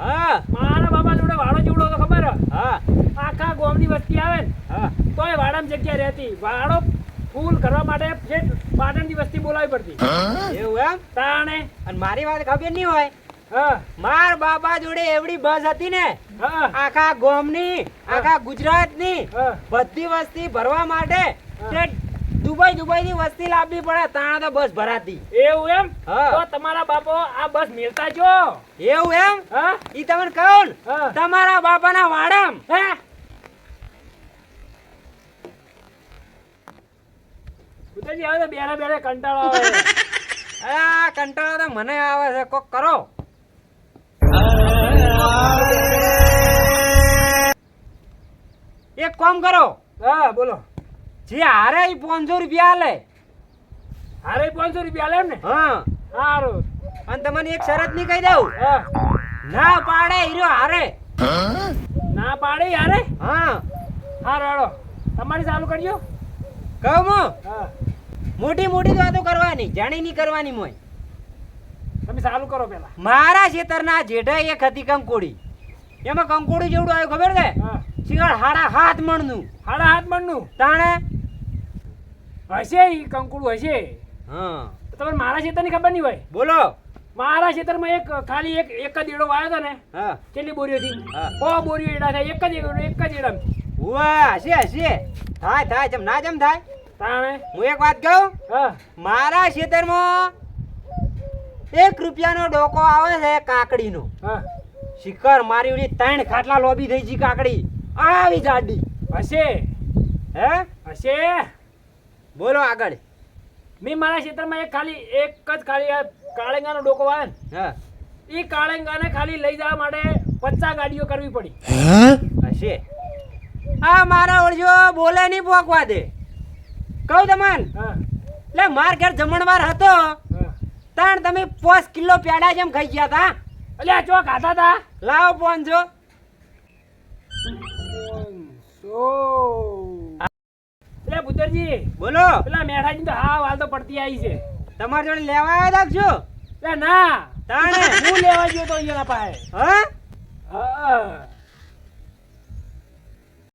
હા મારા બાપા જોડે વાડો જેવડો તો ખબર હે? હા આખા ગામની વસ્તી આવે ને હા તોય વાડામાં જગ્યા રહેતી. વાડો ફૂલ કરવા માટે છેક પાટણની વસ્તી બોલાવી પડતી. એવું એમ તાણે અને મારી વાત ખબર નહીં હોય હા માર બાપા જોડે એવડી બસ હતી ને હા આખા ગામની આખા ગુજરાતની હા બધી વસ્તી ભરવા માટે તે દુબઈ ની વસ્તી લાવવી પડે તાણા તો બસ ભરાતી. એવું એમ? હા. તો તમારા બાપો આ બસ મેલતા જો. એવું એમ હા ઈ તમને કહું ને, હા તમારા બાપાના વાડામ હે ઉતરજી આવે તો બેરે બેરે કંટાળો આવે. આ કંટાળો તો મને આવે છે કોક કરો. એક કામ કરો હા બોલો. જે હારે ઈ 500 રૂપિયા આલે. હારે 500 રૂપિયા લે ને. હા સારું. અને તમને એક શરત ની કહી દઉં, હા ના પાડે હીરો હારે. ના પાડે યારે. હા હા રેડો તમારી ચાલુ કરજો. કહું હું હા મોટી મોટી વાતો કરવાની જાણી નહીં કરવાની મોય. તમે ચાલુ કરો પેલા. મારા ખેતરના જેઠા એક હતી કંકોડી. એમાં કંકોડી જેવડું આવ્યું ખબર છે? હા શિયાળ 7.5 મણનું. હાડા હાથ મણનું તાણે હશે ઈ કંકુડું હશે. હા તો તમને મારા ખેતરની ખબર નહીં હોય. બોલો. મારા ખેતરમાં એક ખાલી એક જ એડો વાયો હતો ને. હા કેટલી બોરીઓથી? હા 100 બોરીઓ એડા થાય. એક જ એડા. ઉવા હશે હશે થાય જેમ ના જેમ થાય. તાણે હું એક વાત કહું, હા મારા ખેતરમાં 1 રૂપિયાનો ડોકો આવે છે કાકડીનો. હા શિખર મારી ઓલી 3 ખાટલા લોબી થઈ જી કાકડી આવી જાડી. હશે હે હશે. બોલો આગળ. મેં મારા ખેતરમાં એક જ ખાલી આ કાળેંગાનો ડોકો વાયો ને. હા એ કાળેંગાને ખાલી લઈ જવા માટે 50 ગાડીઓ કરવી પડી. હશે. આ મારા ઓળજો બોલે નહીં પોકવા દે. કહું તમન હા એટલે માર ઘેર જમણવાર હતો હા તાણ તમે 5 કિલો પેડા જેમ ખાઈ ગયા તા. અલ્યા ચો ખાતા તા. લાવો 500. એટલે પુત્રજી બોલો. પેલા મેઠાજી તો હા વાલ તો પડતી આવી છે. તમારી જોડે લેવા આવ્યા રાખજો. એટલે ના તાણે હું લેવા ગયો તો અહીંયા પાસે. હા હા